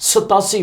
87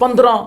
15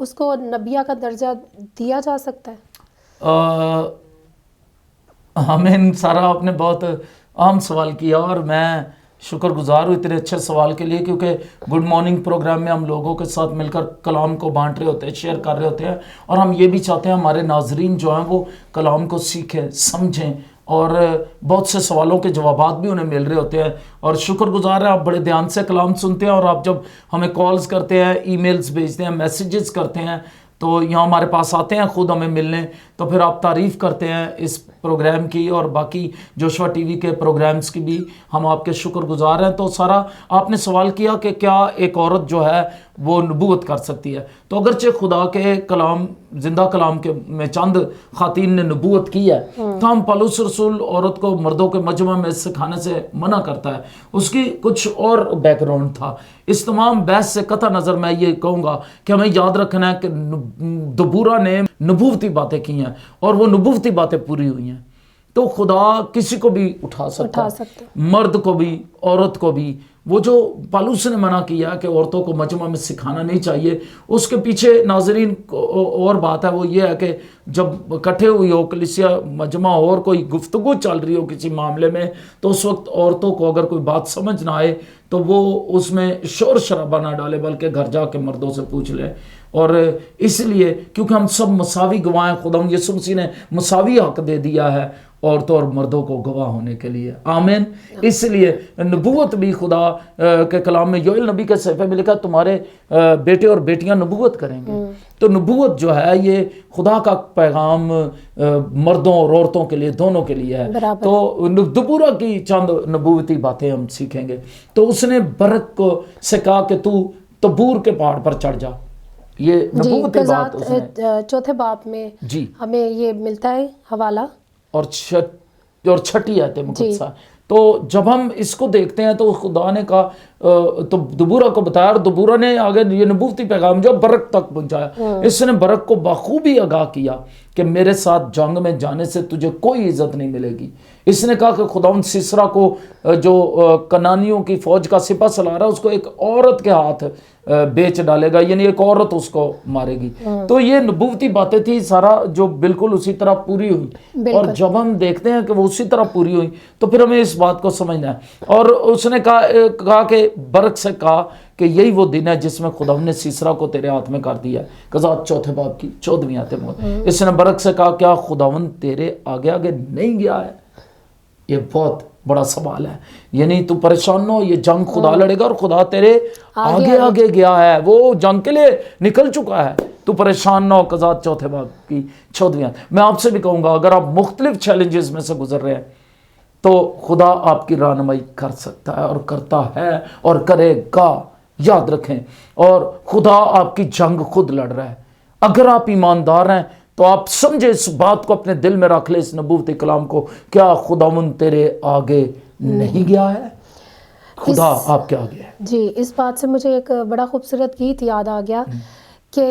اس کو نبیہ کا درجہ دیا جا سکتا ہے؟ آمین سارا، آپ نے بہت اہم سوال کیا اور میں شکر گزار ہوں اتنے اچھے سوال کے لیے، کیونکہ گڈ مارننگ پروگرام میں ہم لوگوں کے ساتھ مل کر کلام کو بانٹ رہے ہوتے ہیں، شیئر کر رہے ہوتے ہیں، اور ہم یہ بھی چاہتے ہیں ہمارے ناظرین جو ہیں وہ کلام کو سیکھیں، سمجھیں، اور بہت سے سوالوں کے جوابات بھی انہیں مل رہے ہوتے ہیں، اور شکر گزار ہیں آپ بڑے دھیان سے کلام سنتے ہیں، اور آپ جب ہمیں کالز کرتے ہیں، ای میلز بھیجتے ہیں، میسیجز کرتے ہیں، تو یہاں ہمارے پاس آتے ہیں خود ہمیں ملنے، تو پھر آپ تعریف کرتے ہیں اس پروگرام کی اور باقی جوشوا ٹی وی کے پروگرامز کی بھی، ہم آپ کے شکر گزار ہیں۔ تو سارا آپ نے سوال کیا کہ کیا ایک عورت جو ہے وہ نبوت کر سکتی ہے؟ تو اگرچہ خدا کے کلام، زندہ کلام کے میں چند خواتین نے نبوت کی ہے، تو ہم پالوس رسول عورت کو مردوں کے مجمع میں سکھانے سے منع کرتا ہے، اس کی کچھ اور بیک گراؤنڈ تھا۔ اس تمام بحث سے قطع نظر میں یہ کہوں گا کہ ہمیں یاد رکھنا ہے کہ دبورہ نے نبوتی باتیں کی ہیں اور وہ نبوتی باتیں پوری ہوئی ہیں، تو خدا کسی کو بھی اٹھا سکتا ہے، مرد کو بھی، عورت کو بھی۔ وہ جو پالوس نے منع کیا کہ عورتوں کو مجمع میں سکھانا نہیں چاہیے، اس کے پیچھے ناظرین اور بات ہے، وہ یہ ہے کہ جب اکٹھے ہوئی ہو کلیسیا مجمع اور کوئی گفتگو چل رہی ہو کسی معاملے میں، تو اس وقت عورتوں کو اگر کوئی بات سمجھ نہ آئے تو وہ اس میں شور شرابہ نہ ڈالے، بلکہ گھر جا کے مردوں سے پوچھ لے۔ اور اس لیے کیونکہ ہم سب مساوی گواہ ہیں، خدا یسوع مسیح نے مساوی حق دے دیا ہے عورتوں اور مردوں کو گواہ ہونے کے لیے، آمین۔ اس لیے نبوت بھی خدا کے کلام میں یوئیل نبی کے صحیفے میں لکھا تمہارے بیٹے اور بیٹیاں نبوت کریں گے۔ تو نبوت جو ہے یہ خدا کا پیغام مردوں اور عورتوں کے لیے، دونوں کے لیے ہے۔ تو دبورہ کی چند نبوتی باتیں ہم سیکھیں گے۔ تو اس نے برق کو سے کہا کہ تو تبور کے پہاڑ پر چڑھ جا، یہ نبوتی بات اس نے چوتھے باب میں جی ہمیں یہ ملتا ہے حوالہ، اور چھٹی آیت مقدسہ۔ تو جب ہم اس کو دیکھتے ہیں تو خدا نے کہا تو دبورہ کو بتایا، اور دبورہ نے آگے یہ نبوتی پیغام جو برق تک پہنچایا۔ اس نے برق کو بخوبی آگاہ کیا کہ میرے ساتھ جنگ میں جانے سے تجھے کوئی عزت نہیں ملے گی۔ اس نے کہا کہ خداوند سیسرا کو جو کنانیوں کی فوج کا سپاہ سالار ہے، اس کو ایک عورت کے ہاتھ بیچ ڈالے گا، یعنی ایک عورت اس کو مارے گی۔ تو یہ نبوتی باتیں تھی سارا، جو بالکل اسی طرح پوری ہوئی، اور جب ہم دیکھتے ہیں کہ وہ اسی طرح پوری ہوئی تو پھر ہمیں اس بات کو سمجھنا ہے۔ اور اس نے کہا کہ برق سے کہا کہ یہی وہ دن ہے جس میں خدا نے سیسرا کو تیرے ہاتھ میں کر دیا ہے، قضات چوتھے باب کی 14ویں آیت میں۔ اس نے برق سے کہا کیا خداوند تیرے آگے آگے نہیں گیا ہے؟ یہ بہت بڑا سوال ہے، یعنی تو پریشان نہ ہو، یہ جنگ خدا لڑے گا اور خدا تیرے آگے آگے گیا ہے، وہ جنگ کے لیے نکل چکا ہے، تو پریشان نہ ہو۔ قضات چوتھے باب کی 14ویں آیت۔ میں آپ سے بھی کہوں گا اگر آپ مختلف چیلنجز میں سے گزر رہے ہیں تو خدا آپ کی رہنمائی کر سکتا ہے اور کرتا ہے اور کرے گا، یاد رکھیں۔ اور خدا آپ کی جنگ خود لڑ رہا ہے۔ اگر آپ ایماندار ہیں تو آپ سمجھے اس بات کو، اپنے دل میں رکھ لیں اس نبوتی کلام کو، کیا خداوند تیرے آگے نہیں گیا ہے؟ خدا آپ کے آگے ہے۔ جی، اس بات سے مجھے ایک بڑا خوبصورت گیت یاد آ گیا کہ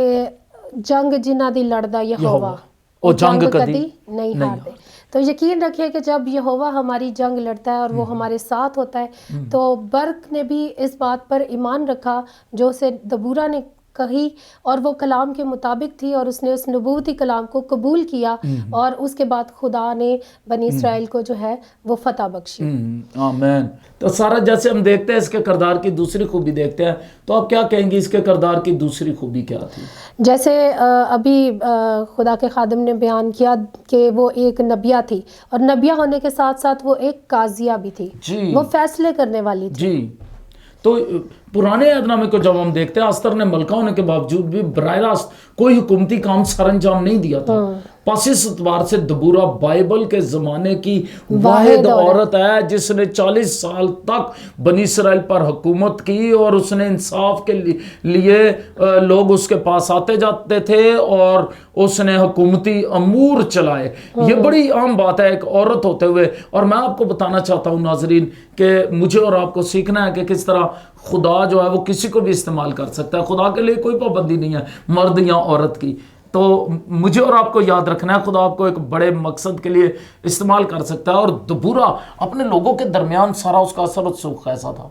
جنگ جنہ دی لڑدا یہوہ، وہ جنگ کدی نہیں ہارتے۔ تو یقین رکھیے کہ جب یہوہ ہماری جنگ لڑتا ہے اور وہ ہمارے ساتھ ہوتا ہے، تو برق نے بھی اس بات پر ایمان رکھا جو اسے دبورہ نے کہی، اور وہ کلام کے مطابق تھی، اور اس نے اس نبوتی کلام کو قبول کیا، اور اس کے بعد خدا نے بنی اسرائیل کو جو ہے وہ فتح بخشی۔ آمین۔ تو سارا جیسے ہم دیکھتے ہیں اس کے کردار کی دوسری خوبی دیکھتے ہیں، تو آپ کیا کہیں گی اس کے کردار کی دوسری خوبی کیا تھی؟ جیسے ابھی خدا کے خادم نے بیان کیا کہ وہ ایک نبیہ تھی، اور نبیہ ہونے کے ساتھ ساتھ وہ ایک قاضیہ بھی تھی، وہ فیصلے کرنے والی تھی۔ جی، تو پرانے عہد نامے کو جب ہم دیکھتے ہیں، استر نے ملکہ ہونے کے باوجود بھی براہ راست کوئی حکومتی کام سر انجام نہیں دیا تھا۔ پس اس اعتبار سے دبورہ بائبل کے زمانے کی واحد عورت ہے جس نے 40 سال تک بنی اسرائیل پر حکومت کی، اور اس نے انصاف کے لیے لوگ اس کے پاس آتے جاتے تھے، اور اس نے حکومتی امور چلائے۔ یہ بڑی عام بات ہے ایک عورت ہوتے ہوئے، اور میں آپ کو بتانا چاہتا ہوں ناظرین کہ مجھے اور آپ کو سیکھنا ہے کہ کس طرح خدا جو ہے وہ کسی کو بھی استعمال کر سکتا ہے۔ خدا کے لیے کوئی پابندی نہیں ہے مرد یا عورت کی۔ تو مجھے اور آپ کو یاد رکھنا ہے خدا آپ کو ایک بڑے مقصد کے لیے استعمال کر سکتا ہے، اور دبورہ اپنے لوگوں کے درمیان سارا اس کا اثر و رسوخ ایسا تھا۔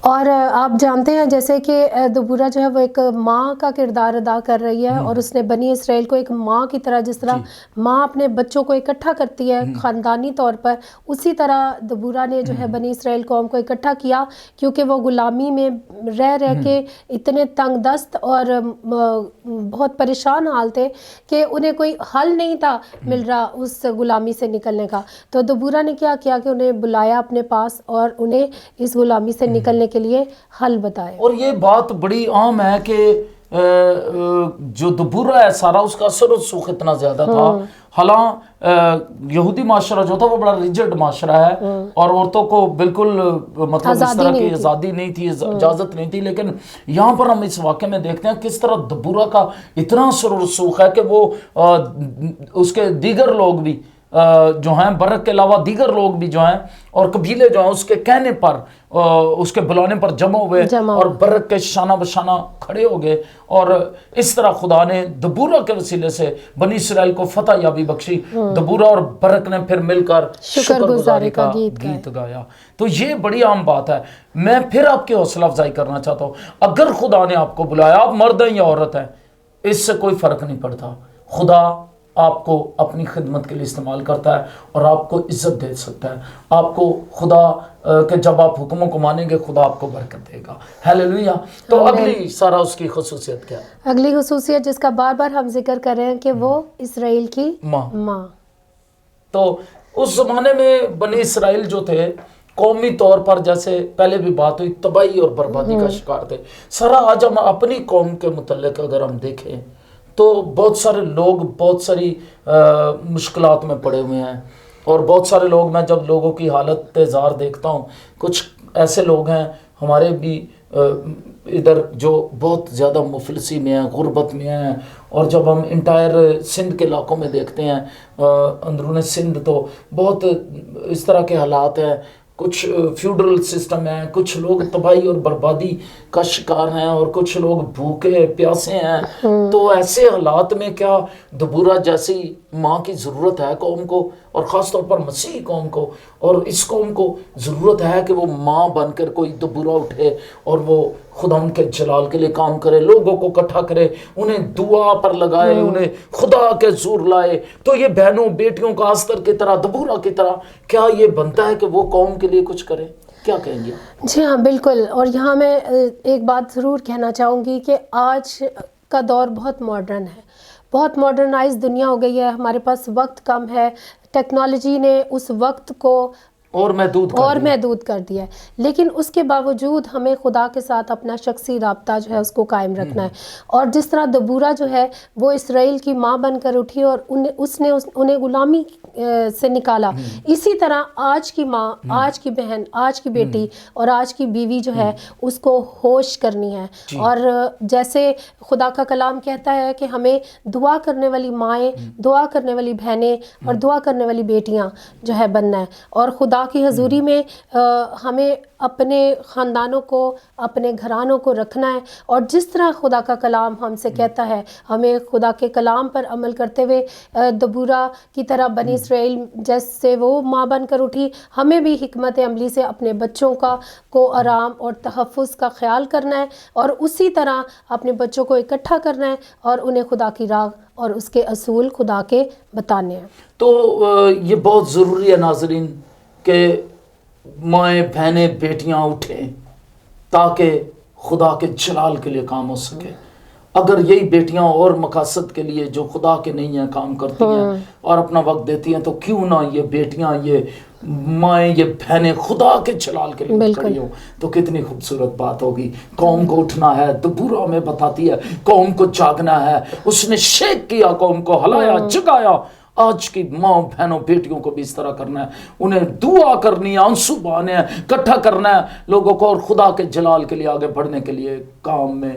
اور آپ جانتے ہیں جیسے کہ دبورہ جو ہے وہ ایک ماں کا کردار ادا کر رہی ہے، اور اس نے بنی اسرائیل کو ایک ماں کی طرح، جس طرح ماں اپنے بچوں کو اکٹھا کرتی ہے خاندانی طور پر، اسی طرح دبورہ نے جو ہے بنی اسرائیل قوم کو اکٹھا کیا، کیونکہ وہ غلامی میں رہ کے اتنے تنگ دست اور بہت پریشان حال تھے کہ انہیں کوئی حل نہیں تھا مل رہا اس غلامی سے نکلنے کا۔ تو دبورہ نے کیا کیا کہ انہیں بلایا اپنے پاس اور انہیں اس غلامی سے نکلنے کے لیے حل بتائے۔ اور یہ بات بڑی عام ہے کہ جو دبورہ ہے سارا، اس کا اثر و رسوخ اتنا زیادہ تھا، حالانکہ یہودی معاشرہ جو تھا وہ بڑا ریجڈ معاشرہ ہے، اور عورتوں کو بالکل مطلب اس طرح کی آزادی نہیں تھی، اجازت نہیں تھی، لیکن یہاں پر ہم اس واقعے میں دیکھتے ہیں کس طرح دبورہ کا اتنا اثر و رسوخ ہے کہ وہ اس کے دیگر لوگ بھی جو ہیں، برق کے علاوہ دیگر لوگ بھی جو ہیں اور قبیلے جو ہیں اس کے کہنے پر، اس کے بلانے پر جمع ہوئے اور برق کے شانہ بشانہ کھڑے ہو گئے، اور اس طرح خدا نے دبورہ کے وسیلے سے بنی اسرائیل کو فتح یابی بخشی۔ دبورہ اور برق نے پھر مل کر شکر گزاری کا گیت گایا۔ تو یہ بڑی عام بات ہے۔ میں پھر آپ کی حوصلہ افزائی کرنا چاہتا ہوں، اگر خدا نے آپ کو بلایا، آپ مرد ہیں یا عورت ہیں، اس سے کوئی فرق نہیں پڑتا، خدا آپ کو اپنی خدمت کے لیے استعمال کرتا ہے اور آپ کو عزت دے سکتا ہے۔ آپ کو خدا کہ جب آپ حکموں کو مانیں گے خدا آپ کو برکت دے گا۔ ہیلیلویا۔ تو اگلی سارا اس کی خصوصیت کیا ہے؟ اگلی خصوصیت جس کا بار بار ہم ذکر کر رہے ہیں کہ وہ اسرائیل کی ماں۔ تو اس زمانے میں بنی اسرائیل جو تھے قومی طور پر، جیسے پہلے بھی بات ہوئی، تباہی اور بربادی کا شکار تھے۔ سارا آج ہم اپنی قوم کے متعلق اگر ہم دیکھیں تو بہت سارے لوگ بہت ساری مشکلات میں پڑے ہوئے ہیں، اور بہت سارے لوگ، میں جب لوگوں کی حالت زار دیکھتا ہوں، کچھ ایسے لوگ ہیں ہمارے بھی ادھر جو بہت زیادہ مفلسی میں ہیں، غربت میں ہیں، اور جب ہم انٹائر سندھ کے علاقوں میں دیکھتے ہیں، اندرون سندھ، تو بہت اس طرح کے حالات ہیں، کچھ فیوڈرل سسٹم ہے، کچھ لوگ تباہی اور بربادی کا شکار ہیں، اور کچھ لوگ بھوکے پیاسے ہیں۔ تو ایسے حالات میں کیا دبورہ جیسی ماں کی ضرورت ہے قوم کو، اور خاص طور پر مسیحی قوم کو، اور اس قوم کو ضرورت ہے کہ وہ ماں بن کر کوئی دبورہ اٹھے اور وہ خدا ان کے جلال کے لیے کام کرے، لوگوں کو اکٹھا کرے، انہیں دعا پر لگائے، انہیں خدا کے زور لائے۔ تو یہ بہنوں بیٹیوں کا آستر کی طرح، دبورہ کی طرح کیا یہ بنتا ہے کہ وہ قوم کے لیے کچھ کرے؟ کیا کہیں گے؟ جی ہاں بالکل۔ اور یہاں میں ایک بات ضرور کہنا چاہوں گی کہ آج کا دور بہت ماڈرن ہے، بہت ماڈرنائز دنیا ہو گئی ہے، ہمارے پاس وقت کم ہے، ٹیکنالوجی نے اس وقت کو اور محدود کر دیا ہے، لیکن اس کے باوجود ہمیں خدا کے ساتھ اپنا شخصی رابطہ جو ہے اس کو قائم رکھنا ہے۔ اور جس طرح دبورہ جو ہے وہ اسرائیل کی ماں بن کر اٹھی اور اس نے انہیں غلامی سے نکالا، اسی طرح آج کی ماں، آج کی بہن، آج کی بیٹی اور آج کی بیوی جو ہے اس کو ہوش کرنی ہے۔ اور جیسے خدا کا کلام کہتا ہے کہ ہمیں دعا کرنے والی مائیں، دعا کرنے والی بہنیں اور دعا کرنے والی بیٹیاں جو ہے بننا ہے، اور خدا کی حضوری میں ہمیں اپنے خاندانوں کو، اپنے گھرانوں کو رکھنا ہے، اور جس طرح خدا کا کلام ہم سے کہتا ہے ہمیں خدا کے کلام پر عمل کرتے ہوئے دبورہ کی طرح بنی اسرائیل جیسے وہ ماں بن کر اٹھی، ہمیں بھی حکمت عملی سے اپنے بچوں کو آرام اور تحفظ کا خیال کرنا ہے، اور اسی طرح اپنے بچوں کو اکٹھا کرنا ہے اور انہیں خدا کی راہ اور اس کے اصول خدا کے بتانے ہیں۔ تو یہ بہت ضروری ہے ناظرین کہ مائیں، بہنیں، بیٹیاں اٹھیں تاکہ خدا کے جلال کے لیے کام ہو سکے۔ اگر یہی بیٹیاں اور مقاصد کے لیے جو خدا کے نہیں ہیں کام کرتی ہیں اور اپنا وقت دیتی ہیں، تو کیوں نہ یہ بیٹیاں، یہ مائیں، یہ بہنیں خدا کے جلال کے لیے کھڑی ہوں، تو کتنی خوبصورت بات ہوگی۔ قوم کو اٹھنا ہے، دبورہ میں بتاتی ہے قوم کو جاگنا ہے، اس نے شیک کیا، قوم کو ہلایا، جگایا۔ آج کی ماں، بہنوں، بیٹیوں کو بھی اس طرح کرنا ہے، انہیں دعا کرنی ہے، آنسو بہانے ہیں، اکٹھا کرنا ہے لوگوں کو، اور خدا کے جلال کے لیے آگے بڑھنے کے لیے کام میں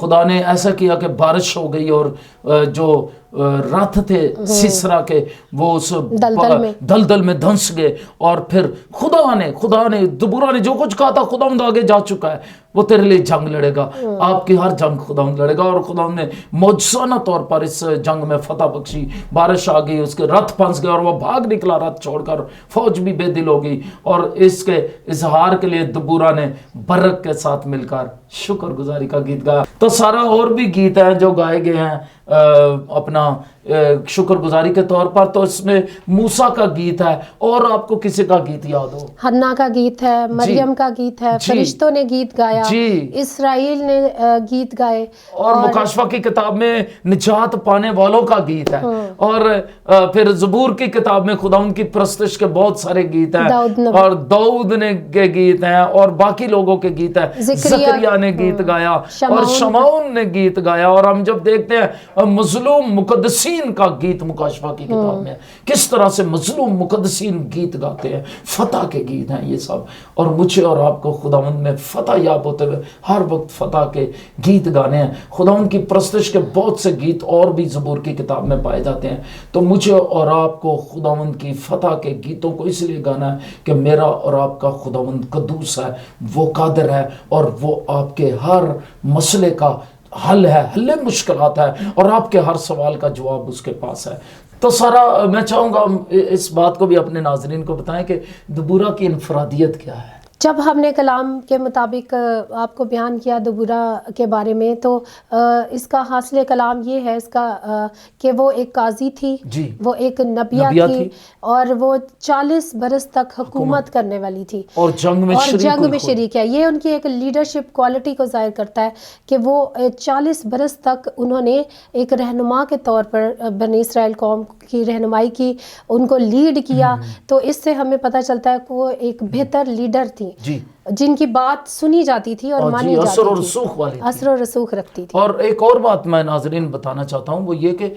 خدا نے ایسا کیا کہ بارش ہو گئی اور جو رتھ تھے سسرا کے وہ اس دلدل میں دھنس گئے، اور پھر خدا نے دبورا نے جو کچھ کہا تھا خداوند آگے جا چکا ہے، وہ تیرے لیے جنگ لڑے گا، آپ کی ہر جنگ خداوند لڑے گا، اور خداوند نے معجزانہ طور پر اس جنگ میں فتح بخشی۔ بارش آ گئی، اس کے رتھ پھنس گیا اور وہ بھاگ نکلا رتھ چھوڑ کر، فوج بھی بے دل ہو گئی، اور اس کے اظہار کے لیے دبورا نے برق کے ساتھ مل کر شکر گزاری کا گیت گایا۔ تو سارا اور بھی گیت ہیں جو گائے گئے ہیں اپنا شکر گزاری کے طور پر، تو اس میں موسیٰ کا گیت ہے، اور آپ کو کسی کا گیت یاد ہو؟ حنا کا گیت ہے، مریم کا گیت ہے، فرشتوں نے گیت گایا، اسرائیل نے گیت گائے، اور مکاشفہ کی کتاب میں نجات پانے والوں کا گیت ہے، اور پھر زبور کی کتاب میں خداوند کی پرستش کے بہت سارے گیت ہیں، اور داؤد نے کے گیت ہیں، اور باقی لوگوں کے گیت ہیں، زکریا نے گیت گایا، اور شمعون نے گیت گایا، اور ہم جب دیکھتے ہیں مظلوم مقدسین کا گیت مکاشفہ کی کتاب میں کس طرح سے مظلوم مقدسین گیت گاتے ہیں، فتح کے گیت ہیں یہ سب، اور مجھے اور آپ کو خداوند میں فتح یاب ہوتے ہوئے ہر وقت فتح کے گیت گانے ہیں۔ خداوند کی پرستش کے بہت سے گیت اور بھی زبور کی کتاب میں پائے جاتے ہیں، تو مجھے اور آپ کو خداوند کی فتح کے گیتوں کو اس لیے گانا ہے کہ میرا اور آپ کا خداوند قدوس ہے، وہ قادر ہے، اور وہ آپ کے ہر مسئلے کا حل ہے، حل مشکلات ہے، اور آپ کے ہر سوال کا جواب اس کے پاس ہے۔ تو سارا میں چاہوں گا اس بات کو بھی اپنے ناظرین کو بتائیں کہ دبورا کی انفرادیت کیا ہے۔ جب ہم نے کلام کے مطابق آپ کو بیان کیا دبورا کے بارے میں، تو اس کا حاصل کلام یہ ہے اس کا کہ وہ ایک قاضی تھی، وہ ایک نبیہ تھی، اور وہ 40 برس تک حکومت کرنے والی تھی، اور جنگ میں شریک ہے۔ یہ ان کی ایک لیڈرشپ کوالٹی کو ظاہر کرتا ہے کہ وہ 40 برس تک انہوں نے ایک رہنما کے طور پر بنی اسرائیل قوم کی رہنمائی کی، ان کو لیڈ کیا۔ تو اس سے ہمیں پتہ چلتا ہے کہ وہ ایک بہتر لیڈر تھی جن کی بات سنی جاتی تھی اور مانی جاتی تھی، اثر و رسوخ رکھتی تھی۔ اور ایک اور بات میں ناظرین بتانا چاہتا ہوں، وہ یہ کہ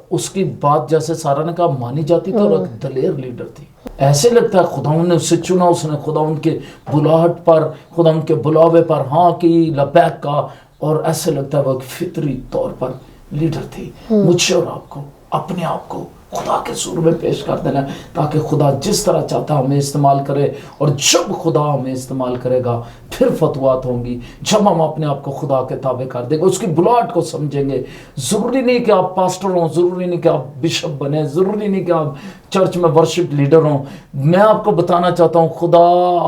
اس کی بات جیسے سارا نے کہا مانی جاتی تھی، اور ایک دلیر لیڈر تھی۔ ایسے لگتا ہے خداوند نے اسے چنا، اس نے خداوند کے بلاہٹ پر، خداوند کے بلاوے پر ہاں کی، لبیک کا، اور ایسے لگتا ہے وہ ایک فطری طور پر لیڈر تھی۔ مجھے اور آپ کو اپنے آپ کو خدا کے سور میں پیش کر دینا تاکہ خدا جس طرح چاہتا ہمیں استعمال کرے، اور جب خدا ہمیں استعمال کرے گا پھر فتوحات ہوں گی، جب ہم اپنے آپ کو خدا کے تابع کر دیں گے، اس کی بلاٹ کو سمجھیں گے۔ ضروری نہیں کہ آپ پاسٹر ہوں، ضروری نہیں کہ آپ بشپ بنیں، ضروری نہیں کہ آپ چرچ میں ورشپ لیڈر ہوں۔ میں آپ کو بتانا چاہتا ہوں خدا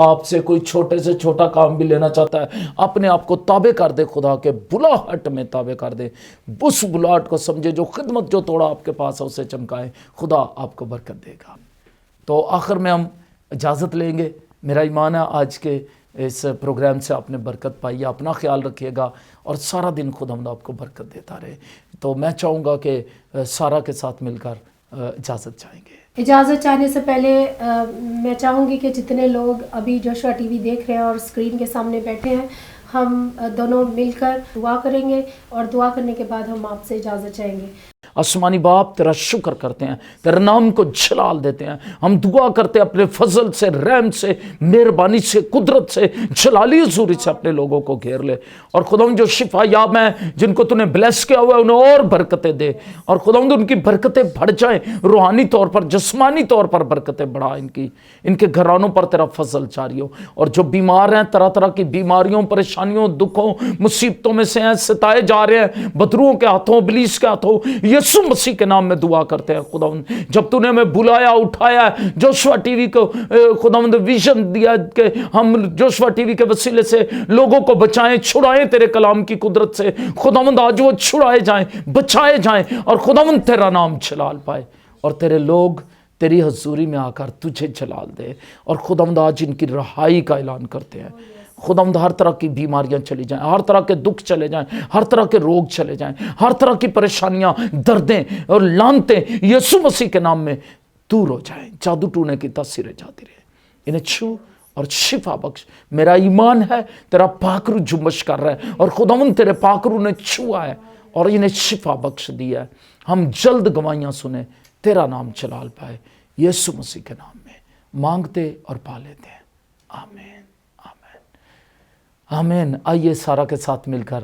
آپ سے کوئی چھوٹے سے چھوٹا کام بھی لینا چاہتا ہے، اپنے آپ کو تابع کر دے، خدا کے بلاہٹ میں تابع کر دے، اس بلاہٹ کو سمجھے، جو خدمت جو توڑا آپ کے پاس ہے اسے چمکائے، خدا آپ کو برکت دے گا۔ تو آخر میں ہم اجازت لیں گے۔ میرا ایمان ہے آج کے اس پروگرام سے آپ نے برکت پائی ہے، اپنا خیال رکھیے گا، اور سارا دن خداوند آپ کو برکت دیتا رہے۔ تو میں چاہوں گا کہ سارا کے ساتھ مل کر اجازت چاہیں گے۔ اجازت چاہنے سے پہلے میں چاہوں گی کہ جتنے لوگ ابھی جوشوا ٹی وی دیکھ رہے ہیں اور اسکرین کے سامنے بیٹھے ہیں، ہم دونوں مل کر دعا کریں گے، اور دعا کرنے کے بعد ہم آپ سے اجازت چاہیں گے۔ آسمانی باپ تیرا شکر کرتے ہیں، تیرے نام کو جلال دیتے ہیں، ہم دعا کرتے ہیں اپنے فضل سے، رحم سے، مہربانی سے، قدرت سے، جلالی حضوری سے اپنے لوگوں کو گھیر لے، اور خداوند جو شفا یاب ہیں، جن کو تو نے بلیس کیا ہوا ہے، انہیں اور برکتیں دے، اور خداوند ان کی برکتیں بڑھ جائیں، روحانی طور پر، جسمانی طور پر برکتیں بڑھا، ان کے گھرانوں پر تیرا فضل جاری ہو، اور جو بیمار ہیں، طرح طرح کی بیماریوں، پریشانیوں، دکھوں، مصیبتوں میں سے ہیں، ستائے جا رہے ہیں بدروؤں کے ہاتھوں، ابلیس کے ہاتھوں، یسوع مسیح کے نام میں دعا کرتے ہیں خداوند، جب تو نے ہمیں بلایا، اٹھایا، جوشوا ٹی وی کو خداوند ویژن دیا کہ ہم جوشوا ٹی وی کے وسیلے سے لوگوں کو بچائیں، چھڑائیں تیرے کلام کی قدرت سے، خداوند آج وہ چھڑائے جائیں، بچائے جائیں، اور خداوند تیرا نام جلال پائے، اور تیرے لوگ تیری حضوری میں آ کر تجھے جلال دے، اور خداوند آج ان کی رہائی کا اعلان کرتے ہیں۔ خداوند ہر طرح کی بیماریاں چلی جائیں، ہر طرح کے دکھ چلے جائیں، ہر طرح کے روگ چلے جائیں، ہر طرح کی پریشانیاں، دردیں اور لعنتیں یسوع مسیح کے نام میں دور ہو جائیں، جادو ٹونے کی تاثیریں جاتی رہیں، انہیں چھو اور شفا بخش۔ میرا ایمان ہے تیرا پاک روح جنبش کر رہا ہے، اور خداوند تیرے پاک روح نے چھوا ہے اور انہیں شفا بخش دیا ہے۔ ہم جلد گواہیاں سنیں، تیرا نام جلال پائے، یسوع مسیح کے نام میں مانگتے اور پا لیتے ہیں، آمین آمین آمین۔ آئیے سارا کے ساتھ مل کر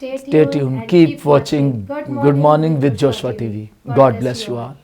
Stay tuned, keep watching Good Morning with Joshua TV. God bless you all.